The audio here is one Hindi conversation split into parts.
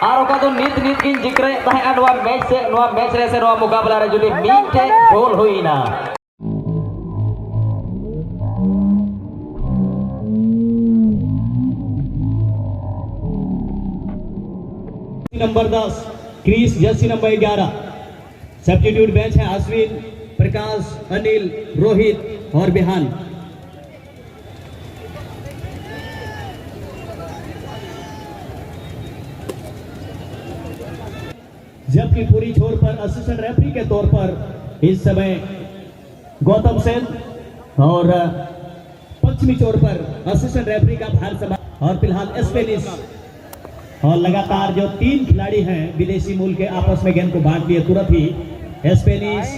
और ओका तो नीत नीत किन जिक्रे ताहे नवा मैच रे से नवा मुकाबला रे जुदी मीटे गोल हुईना नंबर 10 क्रीस जर्सी नंबर 11 सब्स्टिट्यूट बेंच है अश्विन, प्रकाश, अनिल, रोहित और बिहान। जबकि पूरी छोर पर असिस्टेंट रेफरी के तौर पर इस समय गौतम सेन और पश्चिमी छोर पर असिस्टेंट रेफरी का भार संभाल और फिलहाल स्पेनिश और लगातार जो 3 खिलाड़ी हैं विदेशी मूल के आपस में गेंद को बांट लिए तुरंत ही स्पेनिश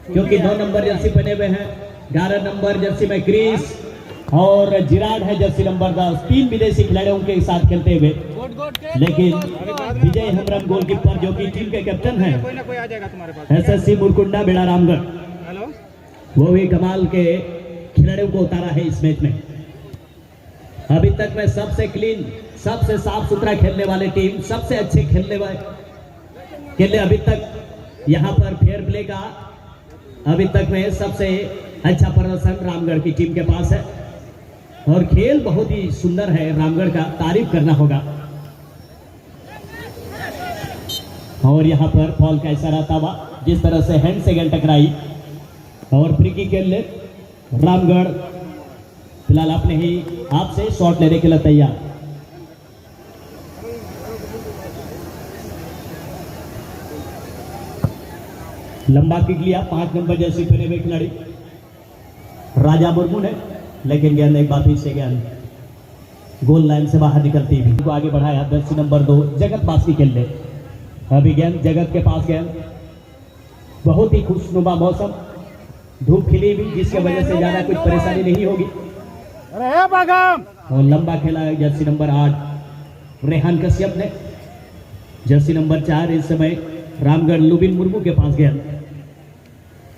क्योंकि 9 नंबर जर्सी पहने हुए हैं, 11 नंबर जर्सी में क्रीस और जिराड है जर्सी नंबर 10। 3 विदेशी खिलाड़ियों के साथ खेलते हुए, लेकिन विजय हेम्ब्रम गोलकीपर जो कि टीम के कैप्टन हैं एसएससी मुरकुंडा बेड़ा रामगढ़, वो भी कमाल के खिलाड़ियों को उतारा है इस मैच में। अभी तक में सबसे क्लीन, सबसे साफ सुथरा खेलने वाले टीम, सबसे अच्छे खेलने वाले अभी तक यहाँ पर फेयर प्ले का अभी तक में सबसे अच्छा प्रदर्शन रामगढ़ की टीम के पास है और खेल बहुत ही सुंदर है रामगढ़ का, तारीफ करना होगा। और यहाँ पर फॉल का इशारा था जिस तरह से हैंड से गेंद टकराई और फ्री किक खेल ले रामगढ़ फिलहाल अपने ही आपसे शॉट लेने के लिए तैयार। लंबा किक लिया 5 नंबर जैसे पहने हुए खिलाड़ी राजा मुर्मू ने, लेकिन गेंद एक बार फिर से गेंद गोल लाइन से बाहर निकलती हुई को आगे बढ़ाया। जर्सी नंबर 2 जगत बास्की खेल ले, अभी गेंद जगत के पास गेंद, बहुत ही खुशनुमा मौसम, धूप खिली हुई जिसकी वजह से ज्यादा कुछ परेशानी नहीं होगी। और लंबा खेला है जर्सी नंबर 8 रेहान कश्यप ने, जर्सी नंबर 4 इस समय रामगढ़ लुबिन मुर्मू के पास गया।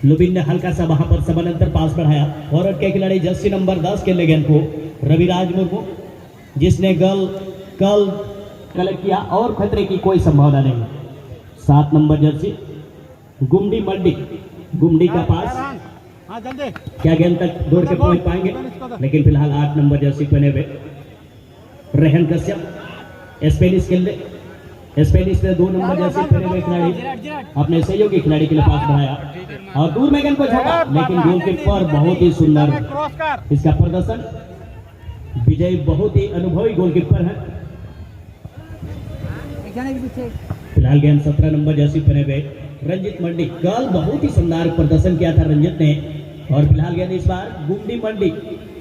लुबिन ने हल्का सा वहां पर समानांतर पास बढ़ाया और के खिलाड़ी जर्सी नंबर 10 के गेंद को रविराज मुर्मू, जिसने कल कलेक्ट किया और खतरे की कोई संभावना नहीं। 7 नंबर जर्सी गुमडी मंडी, गुमडी का पास क्या गेंद तक दौड़ के पहुंच पाएंगे, लेकिन फिलहाल 8 नंबर जर्सी पहने हुए रेहान कश्यप स्पेनिश खेल ले। स्पेनिश ने 2 नंबर जर्सी पहने हुए खिलाड़ी अपने सहयोगी खिलाड़ी के लिए पास बढ़ाया और दूर में गेंद को छोड़ा, लेकिन गोलकीपर बहुत ही सुंदर इसका प्रदर्शन। विजय बहुत ही अनुभवी गोलकीपर है। फिलहाल गेंद 17 नंबर जर्सी पहने हुए रंजित मंडी, कल बहुत ही शानदार प्रदर्शन किया था रंजित ने और फिलहाल गेंद इस बार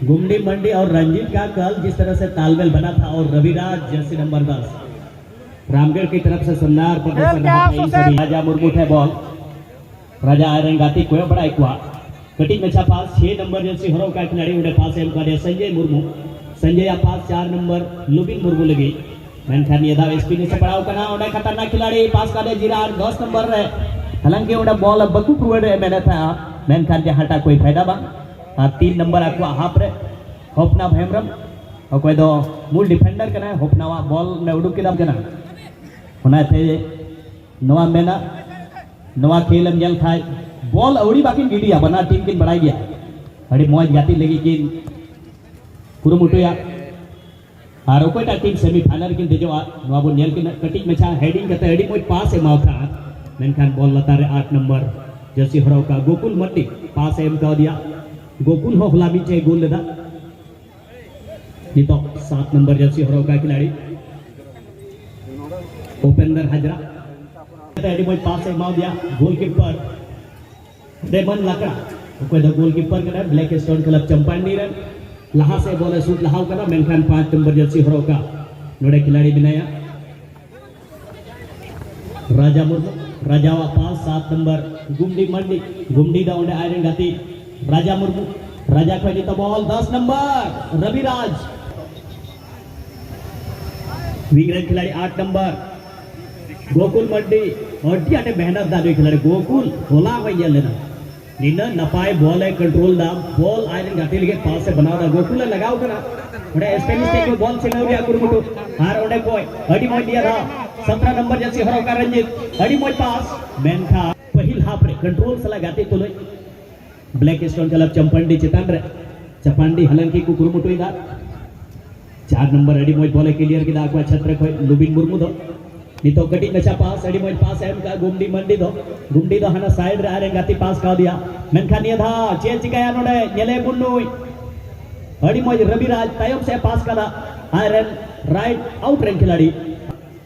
गुमडी मंडी और रंजित का कल जिस तरह से तालमेल बना था और रविराज जर्सी नंबर 10 रामगढ़ की तरफ से शानदार प्रदर्शन रहा। राजा मुर्मू है बॉल, राजा आयरन गाती कोई बड़ा एक हुआ कटिंग में पास 6 नंबर जर्सी हरों का खिलाड़ी उन्हें पास एम कर संजय मुर्मू, संजय पास 4 नंबर लुबिन मुर्मू लगी मेनखान ये दाव एसपी से पड़ाव करना उन्हें खतरनाक खिलाड़ी पास कर जिरार 10 नंबर रे, हालांकि उन्हें बॉल बकू प्रूव मैंने था मेनखान जे हटा कोई फायदा बा। 3 नंबर आको हाफ रे होपना हेम्ब्रम और कोई दो मूल डिफेंडर करना होपना बॉल ने उडुक के दाम होनाते नवा मेना नवा खेलम जल खाए बॉल अवड़ी बाकी गिडिया बना टीम किन बढ़ाई गया अड़ी मौज गाती लगी किन कुरुमुटुया और ओकोटा टीम सेमीफाइनल किन देजो नवा बो नेल किन कटिंग में छा हेडिंग करते अड़ी मौज पास ए माउथा मेनखान बॉल लतारे 8 नंबर जर्सी हराव का गोकुल मट्टी पास एम का दिया। गोकुल हो हला बीचे गोल लेदा नितो 7 नंबर जर्सी हराव का खिलाड़ी उपेंद्र हाजरा एडी मौज पास ए माउ दिया। गोलकीपर देमन लकड़ा कोई द गोलकीपर कना ब्लैक स्टोन क्लब चंपांडी रन लहा से बॉल शूट लहाव कना मेनखान 5 नंबर जर्सी हराव का नोडे खिलाड़ी बनाया राजा मुर्मू, राजा पास 7 नंबर गुमडी दा उन्हें आयरन गाती राजा मुर्मू, राजा को तो बॉल 10 नंबर रविराज विंग खिलाड़ी 8 नंबर गोकुल मंडी और टियाटे मेहनत दादे खिलाड़ी गोकुल होला वही लेना निना नपाए बॉल है कंट्रोल दा बॉल आयरन गाती लगे पास से बनाओ दा गोकुल लगाओ कना ओडे स्पेनिश टेक बॉल से नौ गया कुरुमुटु हार ओडे कोई अडी मोय दिया था 17 नंबर जैसी हरो का रंजित अड़ी मोज पास मेनखा पहिल हाफ रे कंट्रोल सला गाते तो ब्लैक स्टोन क्लब चंपंडी चितान रे चपांडी हलंकी को कुरुमुटुई दा 4 नंबर अड़ी मोज बोले क्लियर की दाखवा छत्र को लुबिन मुर्मू दो नितो कटी नचा पास अड़ी मोज पास एम का गुमडी दो हना साइड रे आरे गाती पास का दिया मेनखा निया था चेल चिकाया नोडे नेले बुन्नुई अड़ी मोज रविराज तायम से पास कदा आयरन राइट आउट रैंक खिलाड़ी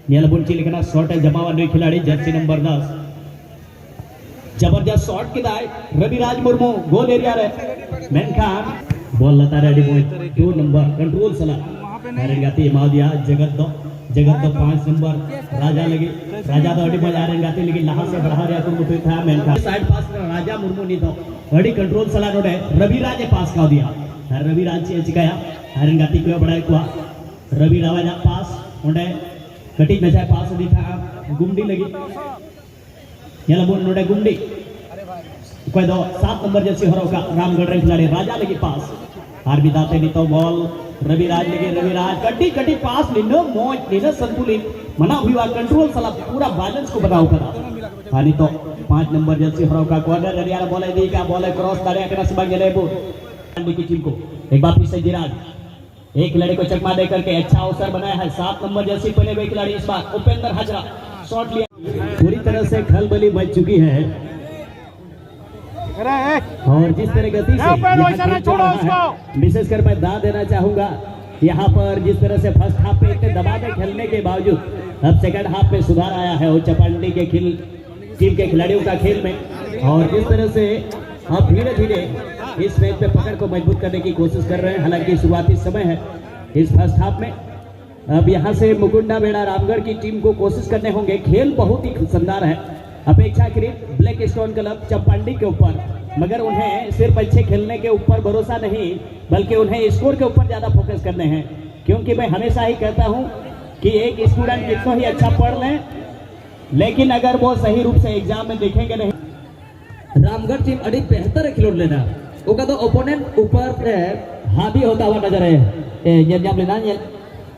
नेलबुन चिलिकना शॉट जमावा नुई खिलाड़ी जर्सी नंबर 10 जबरदस्त शॉट की दाई रविराज मुर्मू गोल एरिया रे मेनखान बॉल लता रेडी मोज 2 नंबर कंट्रोल सला आयरन गाती माव दिया जगत दो 5 नंबर राजा लगी राजा दो अड़ी मोज आयरन गाती लेकिन लहा से बढ़ा रिया कुल मुटुई था मेनखान साइड पास राजा मुर्मू नी दो अड़ी कंट्रोल सला नोडे रविराज पास का दिया रविराज चे चिकाया आयरन गाती को बड़ा कुआ रवि राजा पास ओंडे कटी नचा पास दी था गुमडी लगी येला बोल नोडे गुमडी कोई दो 7 नंबर जर्सी हरो का रामगढ़ रे खिलाड़ी राजा लगी पास आरबी दाते नी तो बॉल रविराज लगी रविराज कटी पास लिनो मोज लिनो संतुलित मना हुआ कंट्रोल सला पूरा बैलेंस को बनाओ करा हानि तो 5 नंबर जर्सी हरो का कॉर्नर एरिया बोले दी का बॉल क्रॉस दारे के नसबा गेले बो की टीम को एक बार फिर से जिराज एक खिलाड़ी को चकमा दे करके अच्छा अवसर बनाया है 7 नंबर जर्सी पहने हुए खिलाड़ी इस बार उपेंद्र हाजरा शॉट लिया पूरी तरह से खलबली मच चुकी है और जिस तरह गति से विशेष कर मैं दाद देना चाहूंगा यहाँ पर जिस तरह से फर्स्ट हाफ पे इतने दबा के खेलने के बावजूद अब सेकंड हाफ में सुधार आया है और चपांडी के टीम के खिलाड़ियों का खेल में और जिस तरह से अब धीरे धीरे इस मैच पे पकड़ को मजबूत करने की कोशिश कर रहे हैं हालांकि शुरुआती समय है इस फर्स्ट हाफ में अब यहां से मुकुंडा बेड़ा रामगढ़ की टीम को कोशिश करने होंगे खेल बहुत ही शानदार है अपेक्षाकृत ब्लैक स्टोन क्लब चपांडी के ऊपर मगर उन्हें सिर्फ अच्छे खेलने के ऊपर भरोसा नहीं बल्कि उन्हें स्कोर के ऊपर ज्यादा फोकस करने हैं क्योंकि मैं हमेशा ही कहता हूं कि एक स्टूडेंट कितना ही अच्छा पढ़ लें लेकिन अगर वो सही रूप से एग्जाम में देखेंगे नहीं रामगढ़ टीम अड़ी बेहतर खिलोड़ लेना ओका तो ओपोनेंट ऊपर हावी होता हुआ नजर है ये नाम लेना ये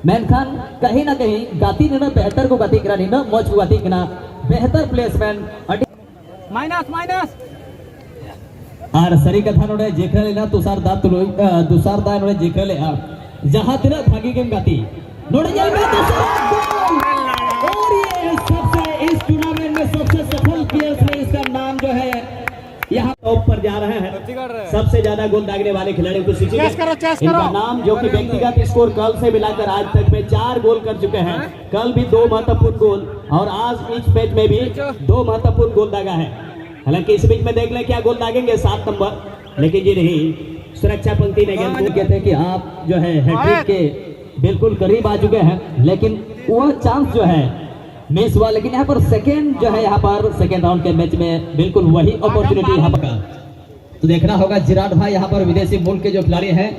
मेनखान कहीं ना कहीं गाती ने बेहतर को गति करा नहीं ना मौज को गति करा बेहतर प्लेसमेंट माइनस आर सरी कथा नोडे जेखरे लेना तुषार दा नोडे जेखरे ले जहां तेरा भागी गेम गाती नोडे ये और ये सबसे इस टूर्नामेंट में सबसे सफल प्लेयर्स में इसका नाम जो है यहाँ टॉप पर जा रहे हैं सबसे ज्यादा गोल दागने वाले खिलाड़ियों को सूची में इनका नाम जो कि व्यक्तिगत स्कोर कल से मिलाकर आज तक में 4 गोल कर चुके हैं कल भी 2 महत्वपूर्ण गोल और आज इस मैच में भी 2 महत्वपूर्ण गोल दागा है हालांकि इस बीच में देख ले क्या गोल दागेंगे 7 नंबर लेकिन ये नहीं सुरक्षा पंक्ति ने कहते हैं कि आप जो है हैट्रिक के बिल्कुल करीब आ चुके हैं लेकिन वह चांस जो है मिस हुआ लेकिन यहाँ पर सेकेंड जो है यहाँ पर सेकेंड राउंड के मैच में बिल्कुल वही अपॉर्चुनिटी यहाँ पर तो देखना होगा जिराट भाई यहाँ पर विदेशी मुल्क के जो खिलाड़ी हैं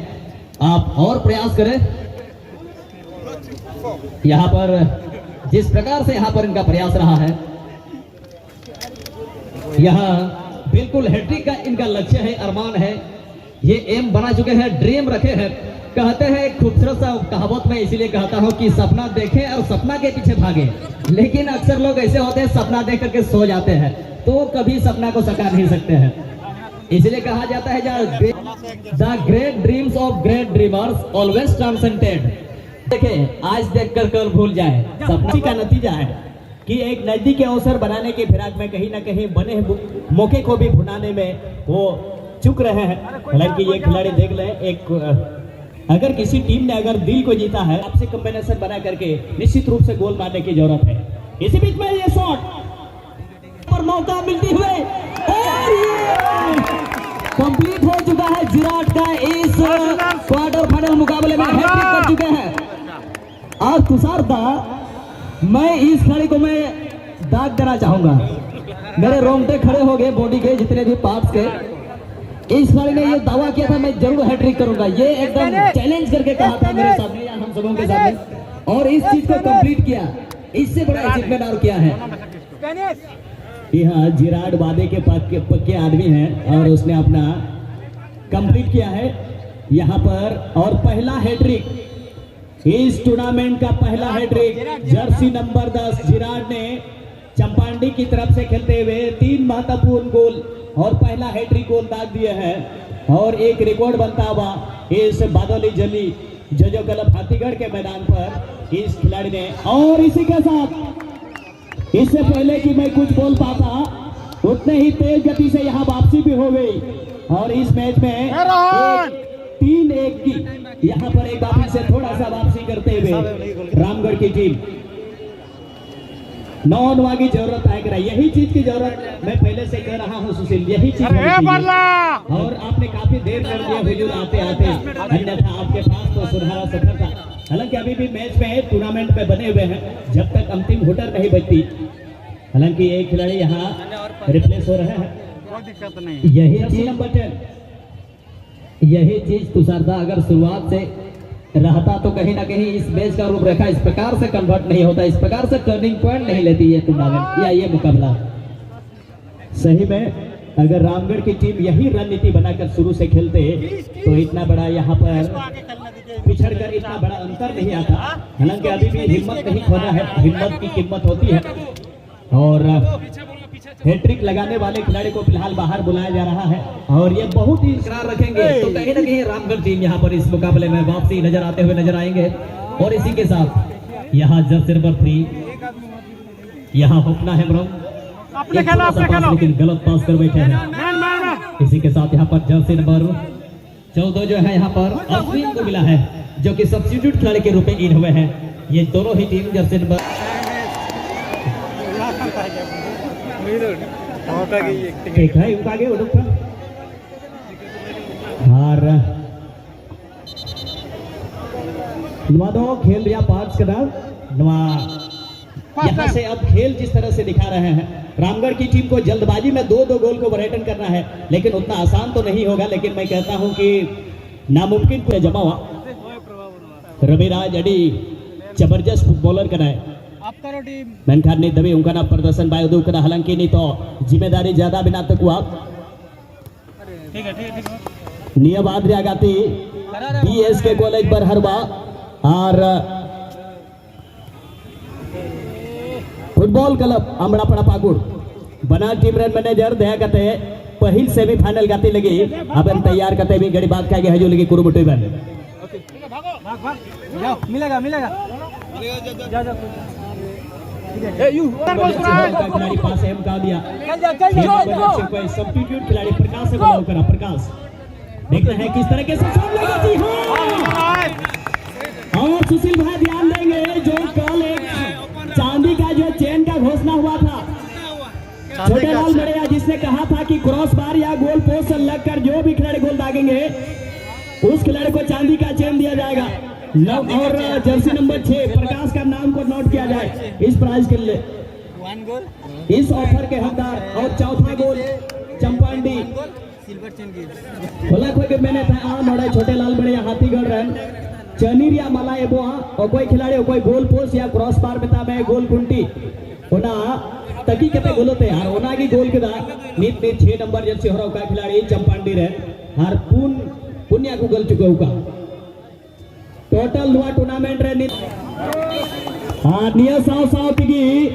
आप और प्रयास करें यहाँ पर जिस प्रकार से यहाँ पर इनका प्रयास रहा है यहाँ बिल्कुल हैट्रिक का इनका लक्ष्य है अरमान है ये एम बना चुके हैं ड्रीम रखे हैं कहते हैं एक खूबसूरत सा कहावत में इसीलिए कहता हूं कि सपना देखें और सपना के पीछे भागे लेकिन अक्सर लोग ऐसे होते हैं सपना देख करके सो जाते हैं तो कभी सपना को सका नहीं सकते हैं इसलिए कहा जाता है the great dreams of great dreamers always transcended देखिए आज देखकर कल भूल जाए सपना का नतीजा है कि एक नजदीकी अवसर बनाने के फिराक में कहीं ना कहीं बने मौके को भी भुनाने में वो चूक रहे हैं हालांकि ये खिलाड़ी देख ले एक अगर किसी टीम ने अगर दिल को जीता है आपसे कॉम्बिनेशन बना करके निश्चित रूप से गोल मारने की जरूरत है इसी बीच में ये शॉट पर मौका मिलती हुए और ये कंप्लीट हो चुका है जिराट का इस क्वार्टर फाइनल मुकाबले में हैट्रिक कर चुके हैं और तुषार दा मैं इस खिलाड़ी को मैं दाग देना चाहूंगा मेरे रोंगटे खड़े हो गए बॉडी के जितने भी पार्ट्स के इस खिलाड़ी ने ये दावा किया था मैं जरूर हैट्रिक करूंगा ये एकदम चैलेंज करके कहा था मेरे सामने या हम सबों के सामने और इस चीज को कंप्लीट किया इससे बड़ा अचीवमेंट और क्या है यहाँ जिराट वादे के पक्के आदमी हैं और उसने अपना कंप्लीट किया है यहाँ पर और पहला हैट्रिक इस टूर्नामेंट का पहला हैट्रिक जर्सी नंबर 10 जिराड ने चंपांडी की तरफ से खेलते हुए 3 महत्वपूर्ण गोल और पहला हैट्रिक गोल दाग दिया है और एक रिकॉर्ड बनता हुआ इस बादली जली जजो क्लब हाथीगढ़ के मैदान पर इस खिलाड़ी ने। और इसी के साथ इससे पहले कि मैं कुछ बोल पाता उतने ही तेज गति से यहाँ वापसी भी हो गई और इस मैच में 3-1 की यहाँ पर एक वापसी से थोड़ा सा वापसी करते हुए रामगढ़ की टीम 9 की जरूरत है। यही चीज की जरूरत मैं पहले से कह रहा हूँ सुशील, यही चीज और आपने काफी देर कर दिया हुजूर आते आते, अन्यथा आपके पास तो सुनहरा सफर था। हालांकि अभी भी मैच में टूर्नामेंट में बने हुए हैं जब तक अंतिम हुटर नहीं बजती। हालांकि एक खिलाड़ी यहाँ रिप्लेस हो रहे हैं, कोई दिक्कत नहीं। यही चीज नंबर 10 यही चीज तुषारदा अगर शुरुआत से रहता तो कहीं ना कहीं इस मैच का रूपरेखा इस प्रकार से कन्वर्ट नहीं होता, इस प्रकार से टर्निंग पॉइंट नहीं लेती ये टूर्नामेंट या ये मुकाबला। सही में अगर रामगढ़ की टीम यही रणनीति बनाकर शुरू से खेलते तो इतना बड़ा यहाँ पर पिछड़कर इतना बड़ा अंतर नहीं आता। हालांकि अभी भी हिम्मत नहीं खोना है, हिम्मत की कीमत होती है और हैट्रिक लगाने वाले खिलाड़ी को फिलहाल बाहर बुलाया जा रहा है और ये बहुत ही करार रखेंगे तो कहीं ना कहीं रामगढ़ टीम यहाँ पर इस मुकाबले में वापसी नजर आते हुए नजर आएंगे। और इसी के साथ यहाँ जर्सी नंबर 3 यहाँ होपना है लेकिन गलत पास कर बैठे हैं। इसी के साथ यहाँ पर जर्सी नंबर 14 जो है यहाँ पर अश्विन को मिला है जो कि सब्स्टिट्यूट खिलाड़ी के रूप में इन हुए हैं। ये दोनों ही टीम जर्सी नंबर खेल रिया 5 यहाँ से अब खेल जिस तरह से दिखा रहे हैं रामगढ़ की टीम को जल्दबाजी में 2-2 गोल को ओवरटर्न करना है, लेकिन उतना आसान तो नहीं होगा। लेकिन मैं कहता हूं कि नामुमकिन को जमा हुआ रविराज अडी जबरदस्त फुटबॉलर का है मेनखान नहीं दबे उनका ना प्रदर्शन बाय दो करा। हालांकि नहीं तो जिम्मेदारी ज्यादा बिना तक हुआ नियबाद आगाती बीएसके कॉलेज पर हरबा और फुटबॉल क्लब अमड़ापड़ा पाकुड़ बना टीम रन मैनेजर दया करते पहिल सेमीफाइनल गाती लगी अब तैयार करते भी गड़ी बात का हजू लगी कुरुमुटु बन मिलेगा मिलेगा खिलाड़ी पास है का दिया सब्स्टिट्यूट खिलाड़ी प्रकाश से बॉल करा। प्रकाश देखते हैं किस तरह के और सुशील भाई ध्यान देंगे जो कल एक चांदी का जो चेन का घोषणा हुआ था छोटे लाल मड़िया जिसने कहा था कि क्रॉस बार या गोल पोस्ट से लगकर जो भी खिलाड़ी गोल दागेंगे उस खिलाड़ी को चांदी का चेन दिया जाएगा। और जर्सी नंबर 6 प्रकाश का नाम को नोट किया जाए इस प्राइज के लिए इस ऑफर के हकदार। और चौथा गोल चंपांडी बोला कोई मैंने था छोटे लाल बड़े हाथीगढ़ रन चनीरिया मला एबोआ और कोई खिलाड़ी कोई गोल पोस्ट या क्रॉस बार में मैं गोल कुंटी होना तकी कहते गोल होते यार ओना की गोल के नीत नीत 6 नंबर जर्सी हो का खिलाड़ी चंपांडी रहे हर पुण्य को गल चुका होगा टोटल हुआ टूर्नामेंट रे निया साव साव तिगी